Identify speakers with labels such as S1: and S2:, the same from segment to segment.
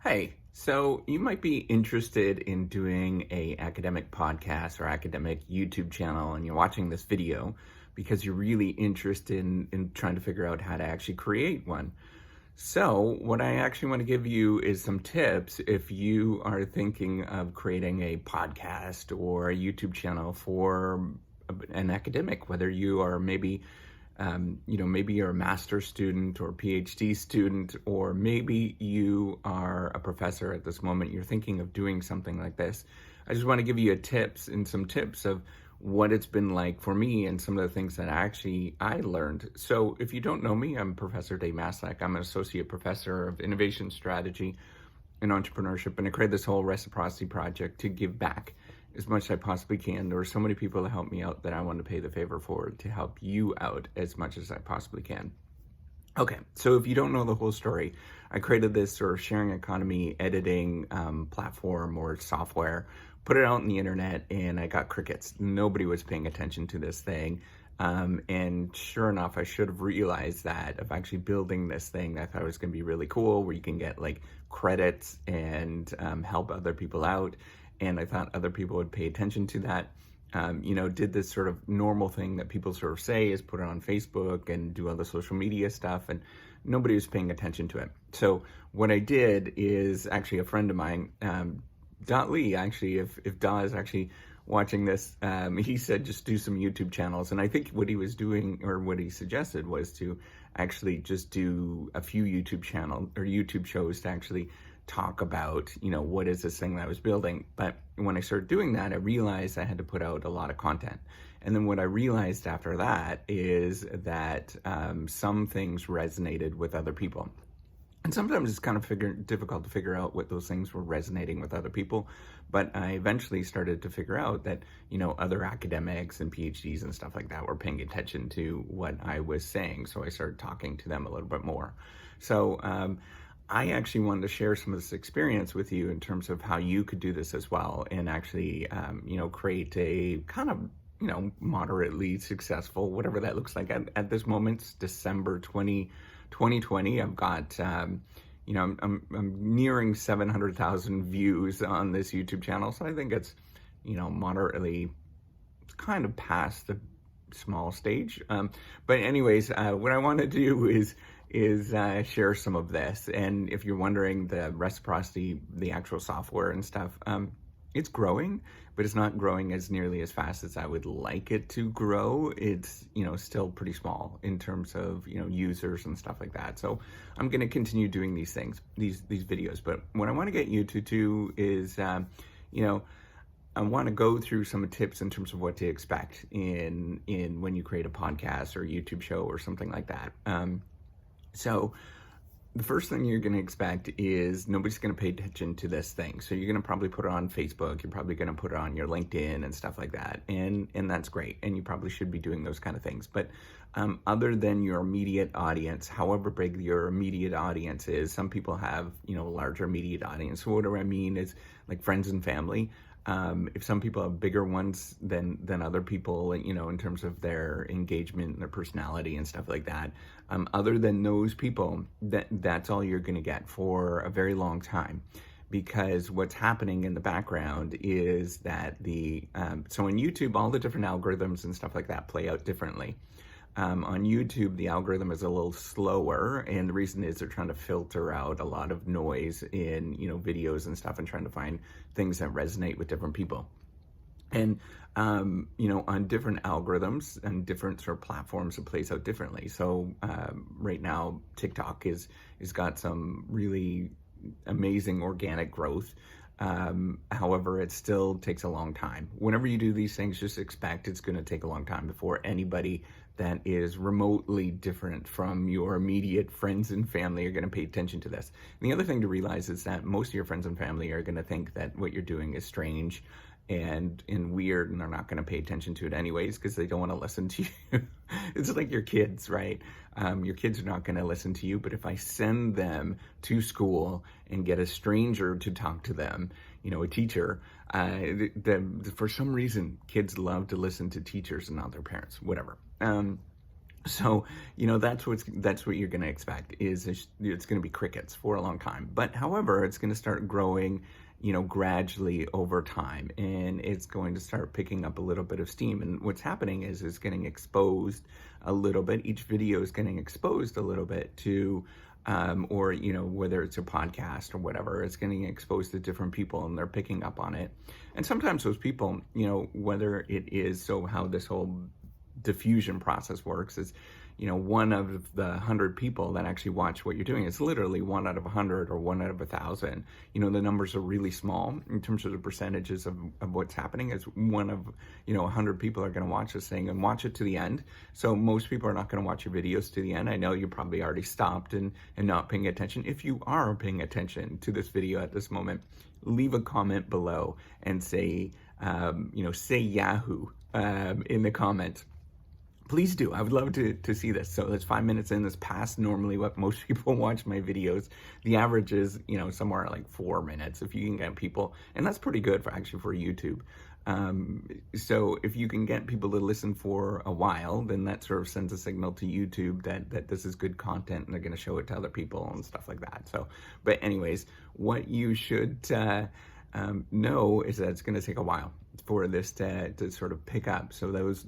S1: Hey, so you might be interested in doing a academic podcast or academic YouTube channel, and you're watching this video because you're really interested in trying to figure out how to actually create one. So what I actually want to give you is some tips if you are thinking of creating a podcast or a YouTube channel for an academic, whether you are maybe you're a master's student or PhD student, or maybe you are a professor at this moment. You're thinking of doing something like this. I just want to give you some tips of what it's been like for me and some of the things that I learned. So if you don't know me, I'm Professor Dave Maslach. I'm an associate professor of innovation strategy and entrepreneurship, and I created this whole reciprocity project to give back as much as I possibly can. There were so many people that helped me out that I want to pay the favor forward to help you out as much as I possibly can. Okay, so if you don't know the whole story, I created this sort of sharing economy editing platform or software, put it out on the internet, and I got crickets. Nobody was paying attention to this thing. And sure enough, I should have realized that of actually building this thing. I thought it was going to be really cool, where you can get like credits and help other people out. And I thought other people would pay attention to that. Did this sort of normal thing that people sort of say is put it on Facebook and do other social media stuff, and nobody was paying attention to it. So what I did is actually a friend of mine, Dot Lee, actually, if Dot is actually watching this, he said just do some YouTube channels. And I think what he was doing, or what he suggested, was to actually just do a few YouTube shows to actually talk about, what is this thing that I was building. But when I started doing that, I realized I had to put out a lot of content. And then what I realized after that is that some things resonated with other people. And sometimes it's kind of difficult to figure out what those things were resonating with other people. But I eventually started to figure out that, other academics and PhDs and stuff like that were paying attention to what I was saying. So I started talking to them a little bit more. So I actually wanted to share some of this experience with you in terms of how you could do this as well, and actually, create a kind of, moderately successful, whatever that looks like. At this moment, it's December 2020. I've got, I'm nearing 700,000 views on this YouTube channel. So I think it's, moderately kind of past the small stage. But anyways, what I want to do is share some of this. And if you're wondering, the reciprocity, the actual software and stuff, it's growing, but it's not growing as nearly as fast as I would like it to grow. It's, still pretty small in terms of, users and stuff like that. So I'm going to continue doing these things, these videos. But what I want to get you to do is, I want to go through some tips in terms of what to expect in when you create a podcast or a YouTube show or something like that. So the first thing you're going to expect is nobody's going to pay attention to this thing. So you're going to probably put it on Facebook. You're probably going to put it on your LinkedIn and stuff like that. And that's great. And you probably should be doing those kind of things. But other than your immediate audience, however big your immediate audience is, some people have, a larger immediate audience. So what do I mean is like friends and family. If some people have bigger ones than other people, in terms of their engagement and their personality and stuff like that, other than those people, that's all you're going to get for a very long time. Because what's happening in the background is that so in YouTube, all the different algorithms and stuff like that play out differently. On YouTube, the algorithm is a little slower, and the reason is they're trying to filter out a lot of noise in, videos and stuff, and trying to find things that resonate with different people. And, on different algorithms and different sort of platforms, it plays out differently. So right now, TikTok is got some really amazing organic growth. However, it still takes a long time. Whenever you do these things, just expect it's going to take a long time before anybody that is remotely different from your immediate friends and family are going to pay attention to this. And the other thing to realize is that most of your friends and family are going to think that what you're doing is strange and weird, and they're not going to pay attention to it anyways because they don't want to listen to you. It's like your kids, right? Your kids are not going to listen to you, but if I send them to school and get a stranger to talk to them, a teacher, for some reason, kids love to listen to teachers and not their parents, whatever. So, that's what you're going to expect is it's going to be crickets for a long time. But however, it's going to start growing, gradually over time, and it's going to start picking up a little bit of steam. And what's happening is it's getting exposed a little bit. Each video is getting exposed a little bit to, or, whether it's a podcast or whatever, it's getting exposed to different people and they're picking up on it. And sometimes those people, whether it is, so how this whole diffusion process works is, one of the 100 people that actually watch what you're doing, it's literally 1 out of 100 or 1 out of 1,000. The numbers are really small in terms of the percentages of what's happening. Is 1 of 100 people are going to watch this thing and watch it to the end. So most people are not going to watch your videos to the end. I know you probably already stopped and not paying attention. If you are paying attention to this video at this moment, leave a comment below and say say Yahoo in the comments. Please do. I would love to see this. So it's 5 minutes in. This past normally what most people watch my videos. The average is, somewhere like 4 minutes if you can get people. And that's pretty good for YouTube. So if you can get people to listen for a while, then that sort of sends a signal to YouTube that this is good content and they're going to show it to other people and stuff like that. So, but anyways, what you should know is that it's going to take a while for this to sort of pick up. So those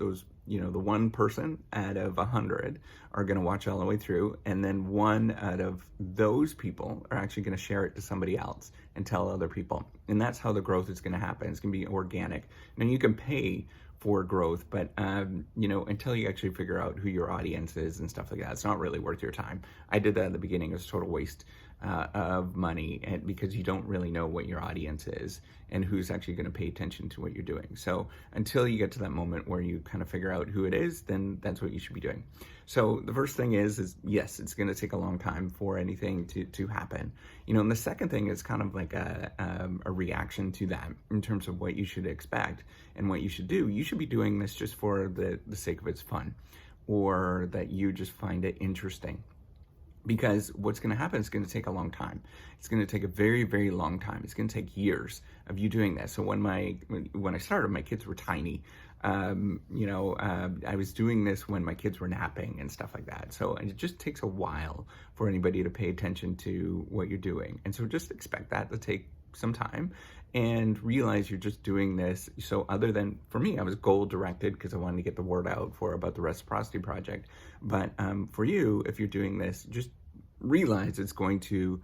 S1: the 1 person out of 100 are going to watch all the way through, and then 1 out of those people are actually going to share it to somebody else and tell other people. And that's how the growth is going to happen. It's going to be organic. Now you can pay for growth, but until you actually figure out who your audience is and stuff like that, it's not really worth your time. I did that at the beginning. It was a total waste of money, and because you don't really know what your audience is and who's actually going to pay attention to what you're doing. So until you get to that moment where you kind of figure out who it is, then that's what you should be doing. So the first thing is yes, it's going to take a long time for anything to happen. And the second thing is kind of like a reaction to that in terms of what you should expect and what you should do. You should be doing this just for the sake of it's fun, or that you just find it interesting. Because what's going to happen is going to take a long time. It's going to take a very, very long time. It's going to take years of you doing this. So when I started, my kids were tiny. I was doing this when my kids were napping and stuff like that. So it just takes a while for anybody to pay attention to what you're doing. And so just expect that to take some time and realize you're just doing this. So other than, for me, I was goal directed because I wanted to get the word out about the Reciprocity Project. But for you, if you're doing this, just realize it's going to,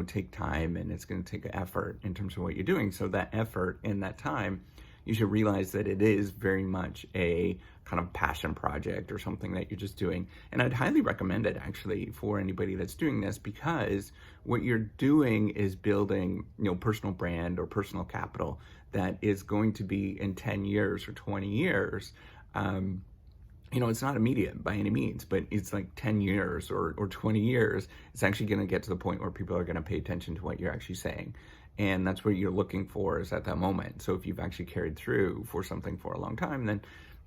S1: take time, and it's going to take effort in terms of what you're doing. So that effort and that time, you should realize that it is very much a kind of passion project or something that you're just doing. And I'd highly recommend it actually for anybody that's doing this, because what you're doing is building, personal brand or personal capital that is going to be in 10 years or 20 years. It's not immediate by any means, but it's like 10 years or 20 years. It's actually going to get to the point where people are going to pay attention to what you're actually saying. And that's what you're looking for, is at that moment. So if you've actually carried through for something for a long time, then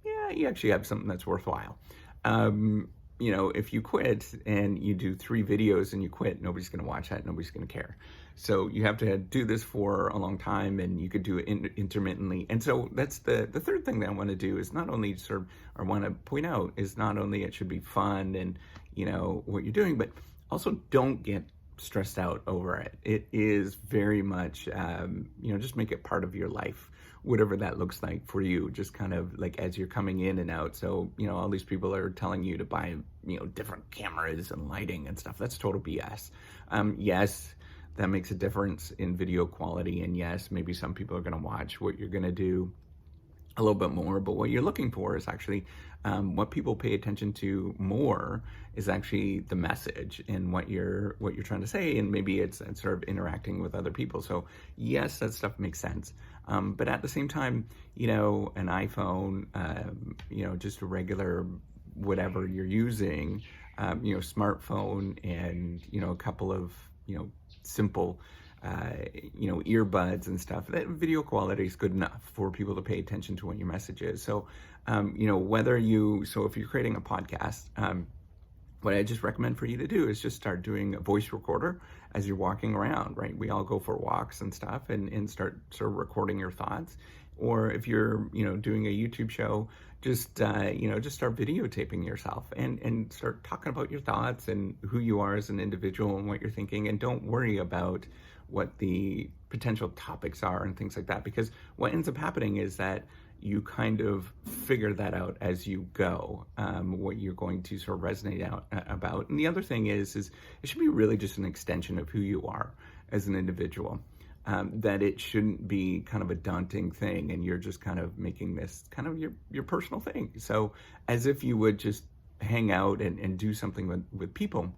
S1: yeah, you actually have something that's worthwhile. If you quit and you do 3 videos and you quit, nobody's going to watch that. Nobody's going to care. So you have to do this for a long time, and you could do it intermittently. And so that's the third thing that I want to do is not only I want to point out is not only it should be fun and, what you're doing, but also don't get stressed out over it. It is very much, just make it part of your life, whatever that looks like for you, just kind of like as you're coming in and out. So, all these people are telling you to buy, different cameras and lighting and stuff. That's total BS. Yes, that makes a difference in video quality. And yes, maybe some people are going to watch what you're going to do a little bit more, but what you're looking for is actually what people pay attention to more is actually the message and what you're trying to say, and maybe it's sort of interacting with other people. So yes, that stuff makes sense, but at the same time, an iPhone, just a regular whatever you're using, smartphone, and a couple of simple earbuds and stuff, that video quality is good enough for people to pay attention to what your message is. So, if you're creating a podcast, what I just recommend for you to do is just start doing a voice recorder as you're walking around, right? We all go for walks and stuff, and start sort of recording your thoughts. Or if you're, doing a YouTube show, just start videotaping yourself and start talking about your thoughts and who you are as an individual and what you're thinking. And don't worry about what the potential topics are and things like that, because what ends up happening is that you kind of figure that out as you go, what you're going to sort of resonate out about. And the other thing is it should be really just an extension of who you are as an individual. That it shouldn't be kind of a daunting thing, and you're just kind of making this kind of your personal thing. So as if you would just hang out and do something with people.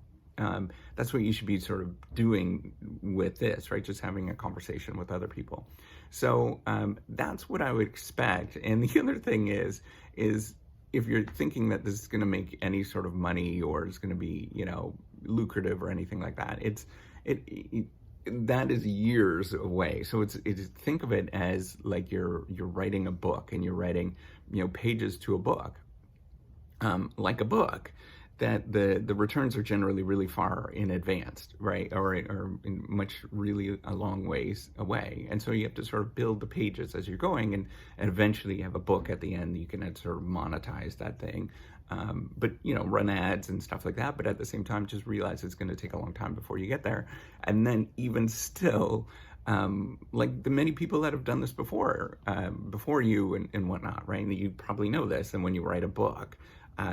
S1: That's what you should be sort of doing with this, right? Just having a conversation with other people. So that's what I would expect. And the other thing is if you're thinking that this is going to make any sort of money or is going to be, lucrative or anything like that, that is years away. So it's think of it as like you're writing a book, and you're writing, pages to a book, like a book, that the returns are generally really far in advance, right? Or in really a long ways away. And so you have to sort of build the pages as you're going, and eventually you have a book at the end. You can sort of monetize that thing. But, run ads and stuff like that. But at the same time, just realize it's going to take a long time before you get there. And then even still, like the many people that have done this before you and whatnot, right? And you probably know this. And when you write a book,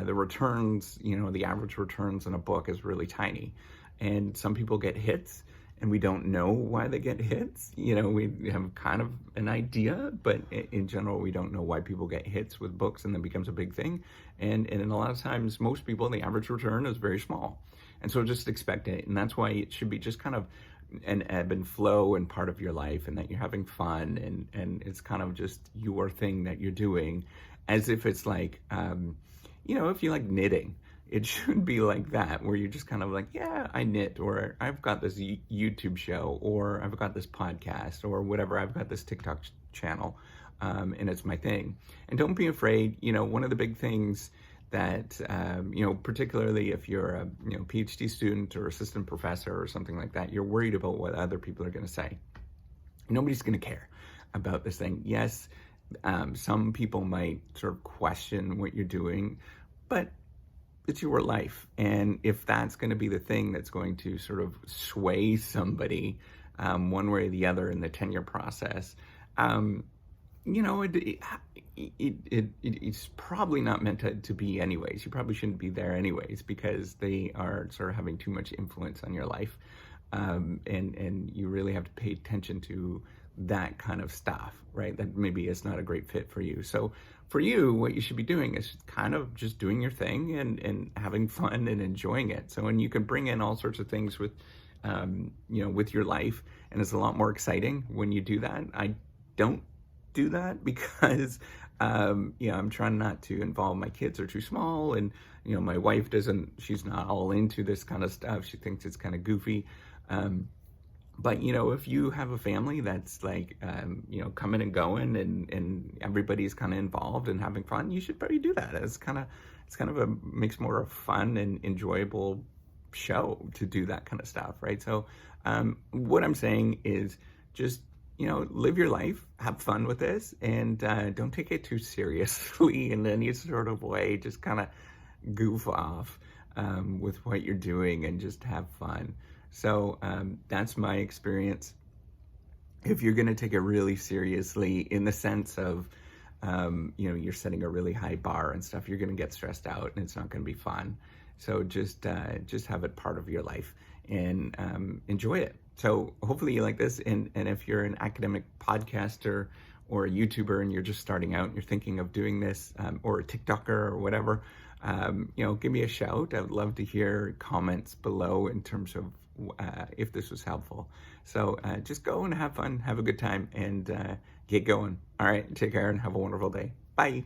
S1: the returns, the average returns in a book is really tiny. And some people get hits, and we don't know why they get hits. We have kind of an idea, but in general, we don't know why people get hits with books, and then becomes a big thing. And in a lot of times, most people, the average return is very small. And so just expect it. And that's why it should be just kind of an ebb and flow and part of your life, and that you're having fun, and it's kind of just your thing that you're doing, as if it's like, if you like knitting, it should be like that, where you're just kind of like, yeah, I knit, or I've got this YouTube show, or I've got this podcast, or whatever, I've got this TikTok channel, and it's my thing. And don't be afraid. One of the big things that, particularly if you're a PhD student or assistant professor or something like that, you're worried about what other people are going to say. Nobody's going to care about this thing. Yes, some people might sort of question what you're doing, but it's your life. And if that's going to be the thing that's going to sort of sway somebody one way or the other in the tenure process, it's probably not meant to be anyways. You probably shouldn't be there anyways, because they are sort of having too much influence on your life. And you really have to pay attention to that kind of stuff, right? That maybe is not a great fit for you. So for you, what you should be doing is kind of just doing your thing and having fun and enjoying it. So, and you can bring in all sorts of things with, with your life, and it's a lot more exciting when you do that. I don't do that because, I'm trying not to involve my kids. Are too small, and, my wife she's not all into this kind of stuff. She thinks it's kind of goofy. But, if you have a family that's like, coming and going, and everybody's kind of involved and having fun, you should probably do that. It's kind of makes more a fun and enjoyable show to do that kind of stuff, right? So what I'm saying is just, live your life, have fun with this, and don't take it too seriously in any sort of way. Just kind of goof off with what you're doing and just have fun. So that's my experience. If you're going to take it really seriously, in the sense of, you're setting a really high bar and stuff, you're going to get stressed out, and it's not going to be fun. So just have it part of your life, and enjoy it. So hopefully you like this. And if you're an academic podcaster or a YouTuber, and you're just starting out and you're thinking of doing this, or a TikToker or whatever, give me a shout. I would love to hear comments below in terms of if this was helpful. So just go and have fun, have a good time, and get going. All right, take care and have a wonderful day. Bye.